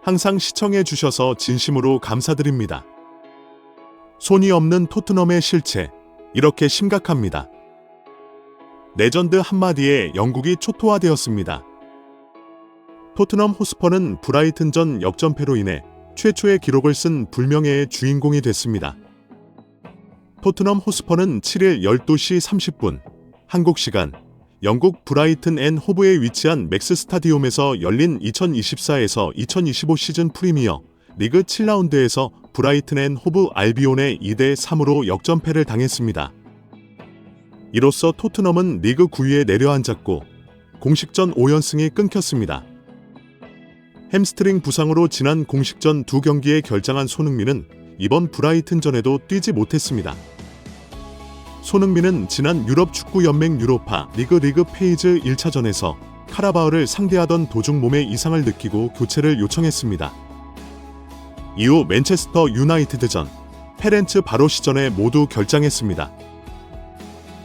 항상 시청해 주셔서 진심으로 감사드립니다. 손이 없는 토트넘의 실체, 이렇게 심각합니다. 레전드 한마디에 영국이 초토화되었습니다. 토트넘 호스퍼는 브라이튼전 역전패로 인해 최초의 기록을 쓴 불명예의 주인공이 됐습니다. 토트넘 호스퍼는 7일 12시 30분 한국 시간 영국 브라이튼 앤 호브에 위치한 맥스 스타디움에서 열린 2024에서 2025 시즌 프리미어 리그 7라운드에서 브라이튼 앤 호브 알비온에 2대3으로 역전패를 당했습니다. 이로써 토트넘은 리그 9위에 내려앉았고 공식전 5연승이 끊겼습니다. 햄스트링 부상으로 지난 공식전 2경기에 결장한 손흥민은 이번 브라이튼전에도 뛰지 못했습니다. 손흥민은 지난 유럽축구연맹 유로파 리그 페이즈 1차전에서 카라바오를 상대하던 도중 몸에 이상을 느끼고 교체를 요청했습니다. 이후 맨체스터 유나이티드전, 페렌츠 바로시전에 모두 결장했습니다.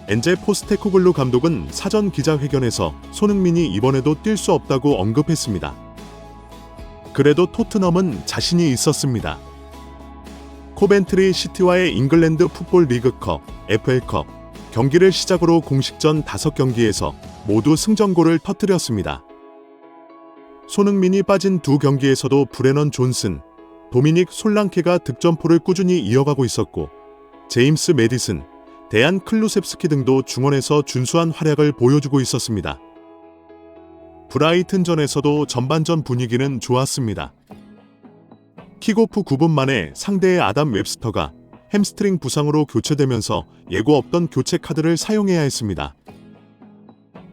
엔제 포스테코글루 감독은 사전 기자회견에서 손흥민이 이번에도 뛸 수 없다고 언급했습니다. 그래도 토트넘은 자신이 있었습니다. 코벤트리 시티와의 잉글랜드 풋볼 리그컵, FA컵 경기를 시작으로 공식전 5경기에서 모두 승전골을 터뜨렸습니다. 손흥민이 빠진 2경기에서도 브레넌 존슨, 도미닉 솔랑케가 득점포를 꾸준히 이어가고 있었고 제임스 메디슨, 데안 클루셉스키 등도 중원에서 준수한 활약을 보여주고 있었습니다. 브라이튼전에서도 전반전 분위기는 좋았습니다. 킥오프 9분 만에 상대의 아담 웹스터가 햄스트링 부상으로 교체되면서 예고 없던 교체 카드를 사용해야 했습니다.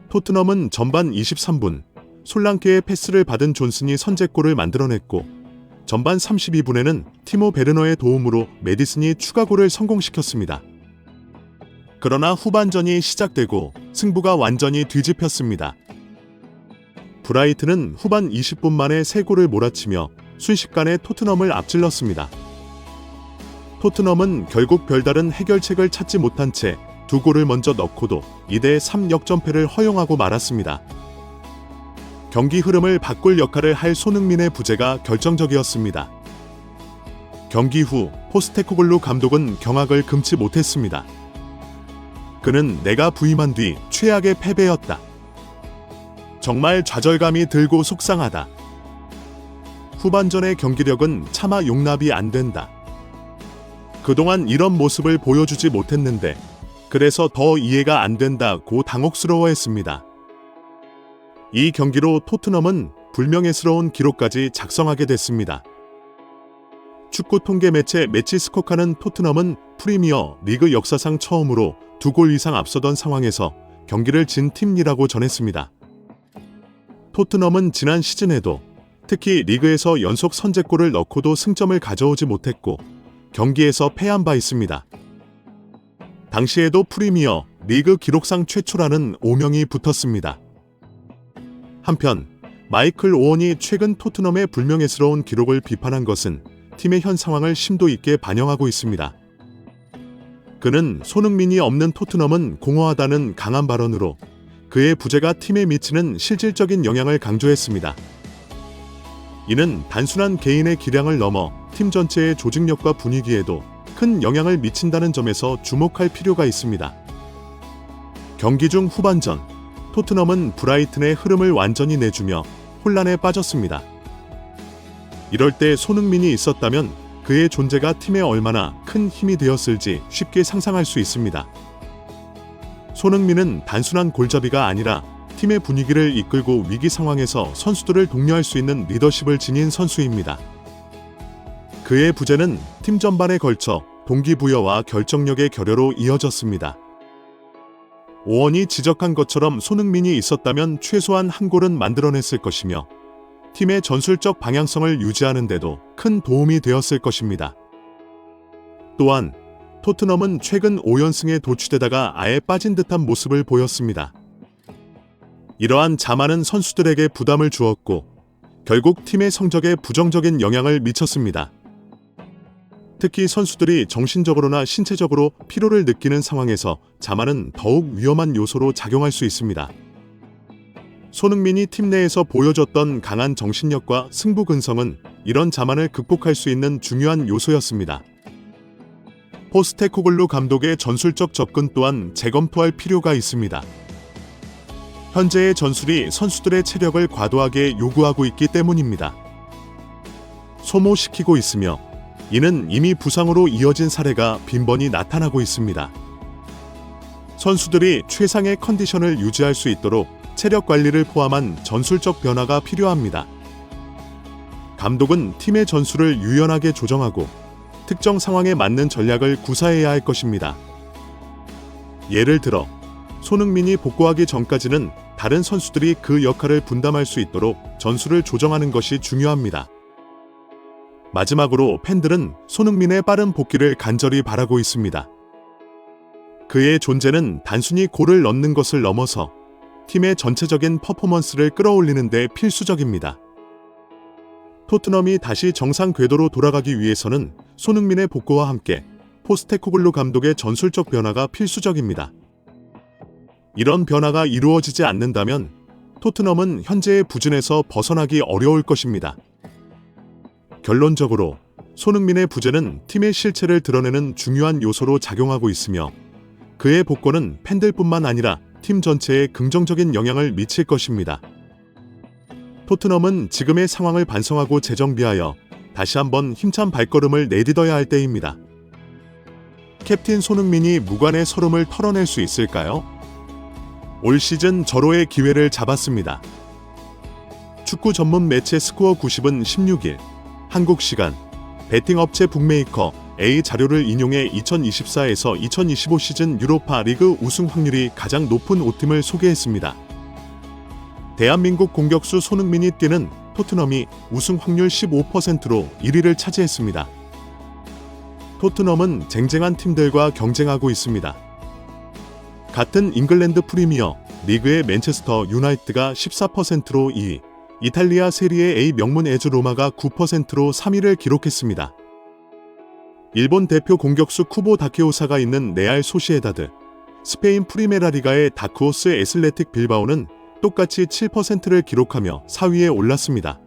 토트넘은 전반 23분 솔랑케의 패스를 받은 존슨이 선제골을 만들어냈고 전반 32분에는 티모 베르너의 도움으로 메디슨이 추가골을 성공시켰습니다. 그러나 후반전이 시작되고 승부가 완전히 뒤집혔습니다. 브라이튼은 후반 20분 만에 3골을 몰아치며 순식간에 토트넘을 앞질렀습니다. 토트넘은 결국 별다른 해결책을 찾지 못한 채 2골을 먼저 넣고도 2대3 역전패를 허용하고 말았습니다. 경기 흐름을 바꿀 역할을 할 손흥민의 부재가 결정적이었습니다. 경기 후 포스테코글루 감독은 경악을 금치 못했습니다. 그는 내가 부임한 뒤 최악의 패배였다. 정말 좌절감이 들고 속상하다. 후반전의 경기력은 차마 용납이 안 된다. 그동안 이런 모습을 보여주지 못했는데 그래서 더 이해가 안 된다고 당혹스러워했습니다. 이 경기로 토트넘은 불명예스러운 기록까지 작성하게 됐습니다. 축구 통계 매체 매치스코카는 토트넘은 프리미어 리그 역사상 처음으로 2골 이상 앞서던 상황에서 경기를 진 팀이라고 전했습니다. 토트넘은 지난 시즌에도 특히 리그에서 연속 선제골을 넣고도 승점을 가져오지 못했고 경기에서 패한 바 있습니다. 당시에도 프리미어 리그 기록상 최초라는 오명이 붙었습니다. 한편 마이클 오원이 최근 토트넘의 불명예스러운 기록을 비판한 것은 팀의 현 상황을 심도 있게 반영하고 있습니다. 그는 손흥민이 없는 토트넘은 공허하다는 강한 발언으로 그의 부재가 팀에 미치는 실질적인 영향을 강조했습니다. 이는 단순한 개인의 기량을 넘어 팀 전체의 조직력과 분위기에도 큰 영향을 미친다는 점에서 주목할 필요가 있습니다. 경기 중 후반전, 토트넘은 브라이튼의 흐름을 완전히 내주며 혼란에 빠졌습니다. 이럴 때 손흥민이 있었다면 그의 존재가 팀에 얼마나 큰 힘이 되었을지 쉽게 상상할 수 있습니다. 손흥민은 단순한 골잡이가 아니라 팀의 분위기를 이끌고 위기 상황에서 선수들을 독려할 수 있는 리더십을 지닌 선수입니다. 그의 부재는 팀 전반에 걸쳐 동기부여와 결정력의 결여로 이어졌습니다. 오원이 지적한 것처럼 손흥민이 있었다면 최소한 한 골은 만들어냈을 것이며 팀의 전술적 방향성을 유지하는 데도 큰 도움이 되었을 것입니다. 또한 토트넘은 최근 5연승에 도취되다가 아예 빠진 듯한 모습을 보였습니다. 이러한 자만은 선수들에게 부담을 주었고 결국 팀의 성적에 부정적인 영향을 미쳤습니다. 특히 선수들이 정신적으로나 신체적으로 피로를 느끼는 상황에서 자만은 더욱 위험한 요소로 작용할 수 있습니다. 손흥민이 팀 내에서 보여줬던 강한 정신력과 승부 근성은 이런 자만을 극복할 수 있는 중요한 요소였습니다. 포스테코글루 감독의 전술적 접근 또한 재검토할 필요가 있습니다. 현재의 전술이 선수들의 체력을 과도하게 요구하고 있기 때문입니다. 소모시키고 있으며 이는 이미 부상으로 이어진 사례가 빈번히 나타나고 있습니다. 선수들이 최상의 컨디션을 유지할 수 있도록 체력 관리를 포함한 전술적 변화가 필요합니다. 감독은 팀의 전술을 유연하게 조정하고 특정 상황에 맞는 전략을 구사해야 할 것입니다. 예를 들어 손흥민이 복구하기 전까지는 다른 선수들이 그 역할을 분담할 수 있도록 전술을 조정하는 것이 중요합니다. 마지막으로 팬들은 손흥민의 빠른 복귀를 간절히 바라고 있습니다. 그의 존재는 단순히 골을 넣는 것을 넘어서 팀의 전체적인 퍼포먼스를 끌어올리는 데 필수적입니다. 토트넘이 다시 정상 궤도로 돌아가기 위해서는 손흥민의 복구와 함께 포스테코글루 감독의 전술적 변화가 필수적입니다. 이런 변화가 이루어지지 않는다면 토트넘은 현재의 부진에서 벗어나기 어려울 것입니다. 결론적으로 손흥민의 부재는 팀의 실체를 드러내는 중요한 요소로 작용하고 있으며 그의 복권은 팬들뿐만 아니라 팀 전체에 긍정적인 영향을 미칠 것입니다. 토트넘은 지금의 상황을 반성하고 재정비하여 다시 한번 힘찬 발걸음을 내딛어야 할 때입니다. 캡틴 손흥민이 무관의 서름을 털어낼 수 있을까요? 올 시즌 절호의 기회를 잡았습니다. 축구 전문 매체 스코어 90은 16일 한국 시간 베팅 업체 북메이커 A 자료를 인용해 2024에서 2025 시즌 유로파 리그 우승 확률이 가장 높은 5팀을 소개했습니다. 대한민국 공격수 손흥민이 뛰는 토트넘이 우승 확률 15%로 1위를 차지했습니다. 토트넘은 쟁쟁한 팀들과 경쟁하고 있습니다. 같은 잉글랜드 프리미어 리그의 맨체스터 유나이트가 14%로 2위, 이탈리아 세리에 A 명문 에즈 로마가 9%로 3위를 기록했습니다. 일본 대표 공격수 쿠보 다케오사가 있는 레알 소시에다드, 스페인 프리메라 리가의 다크호스 애슬레틱 빌바오는 똑같이 7%를 기록하며 4위에 올랐습니다.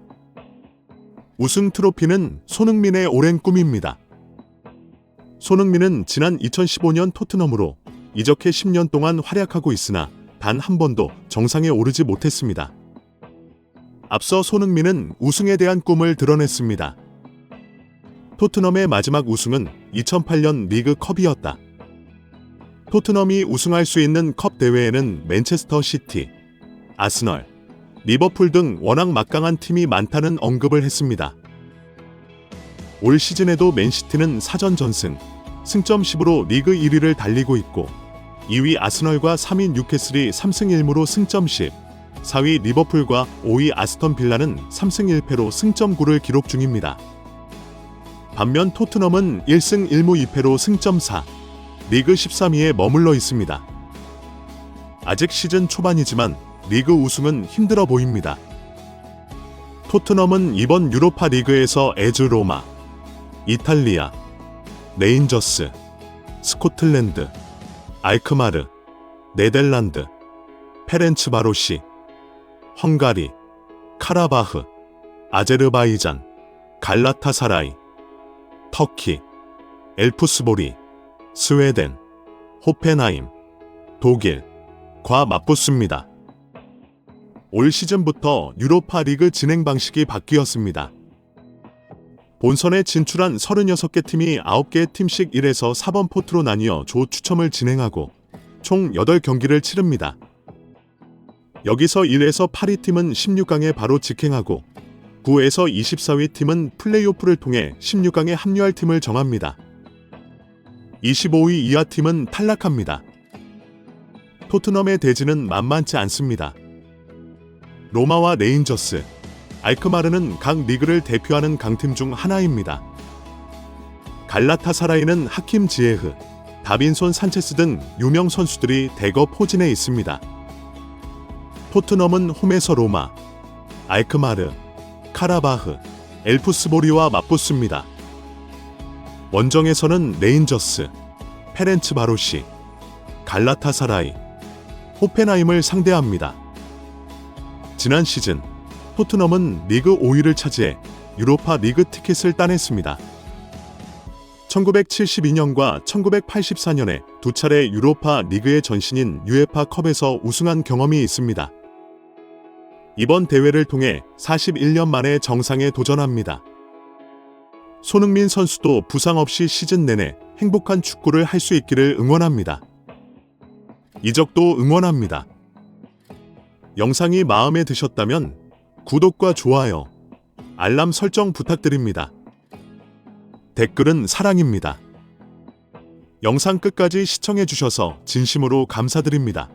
우승 트로피는 손흥민의 오랜 꿈입니다. 손흥민은 지난 2015년 토트넘으로 이적해 10년 동안 활약하고 있으나 단 한 번도 정상에 오르지 못했습니다. 앞서 손흥민은 우승에 대한 꿈을 드러냈습니다. 토트넘의 마지막 우승은 2008년 리그컵이었다. 토트넘이 우승할 수 있는 컵 대회에는 맨체스터 시티, 아스널, 리버풀 등 워낙 막강한 팀이 많다는 언급을 했습니다. 올 시즌에도 맨시티는 사전 전승, 승점 10으로 리그 1위를 달리고 있고 2위 아스널과 3위 뉴캐슬이 3승 1무로 승점 10, 4위 리버풀과 5위 아스턴 빌라는 3승 1패로 승점 9를 기록 중입니다. 반면 토트넘은 1승 1무 2패로 승점 4, 리그 13위에 머물러 있습니다. 아직 시즌 초반이지만 리그 우승은 힘들어 보입니다. 토트넘은 이번 유로파 리그에서 에즈 로마, 이탈리아, 레인저스, 스코틀랜드, 알크마르, 네덜란드, 페렌츠바로시, 헝가리, 카라바흐, 아제르바이잔, 갈라타사라이, 터키, 엘프스보리, 스웨덴, 호펜하임, 독일과 맞붙습니다. 올 시즌부터 유로파 리그 진행 방식이 바뀌었습니다. 본선에 진출한 36개 팀이 9개 팀씩 1에서 4번 포트로 나뉘어 조 추첨을 진행하고 총 8경기를 치릅니다. 여기서 1에서 8위 팀은 16강에 바로 직행하고 9에서 24위 팀은 플레이오프를 통해 16강에 합류할 팀을 정합니다. 25위 이하 팀은 탈락합니다. 토트넘의 대진은 만만치 않습니다. 로마와 레인저스, 알크마르는 각 리그를 대표하는 강팀 중 하나입니다. 갈라타사라이는 하킴 지에흐, 다빈손 산체스 등 유명 선수들이 대거 포진해 있습니다. 토트넘은 홈에서 로마, 알크마르, 카라바흐, 엘프스보리와 맞붙습니다. 원정에서는 레인저스, 페렌츠바로시, 갈라타사라이, 호펜하임을 상대합니다. 지난 시즌 토트넘은 리그 5위를 차지해 유로파 리그 티켓을 따냈습니다. 1972년과 1984년에 두 차례 유로파 리그의 전신인 UEFA 컵에서 우승한 경험이 있습니다. 이번 대회를 통해 41년 만에 정상에 도전합니다. 손흥민 선수도 부상 없이 시즌 내내 행복한 축구를 할 수 있기를 응원합니다. 이적도 응원합니다. 영상이 마음에 드셨다면 구독과 좋아요, 알람 설정 부탁드립니다. 댓글은 사랑입니다. 영상 끝까지 시청해주셔서 진심으로 감사드립니다.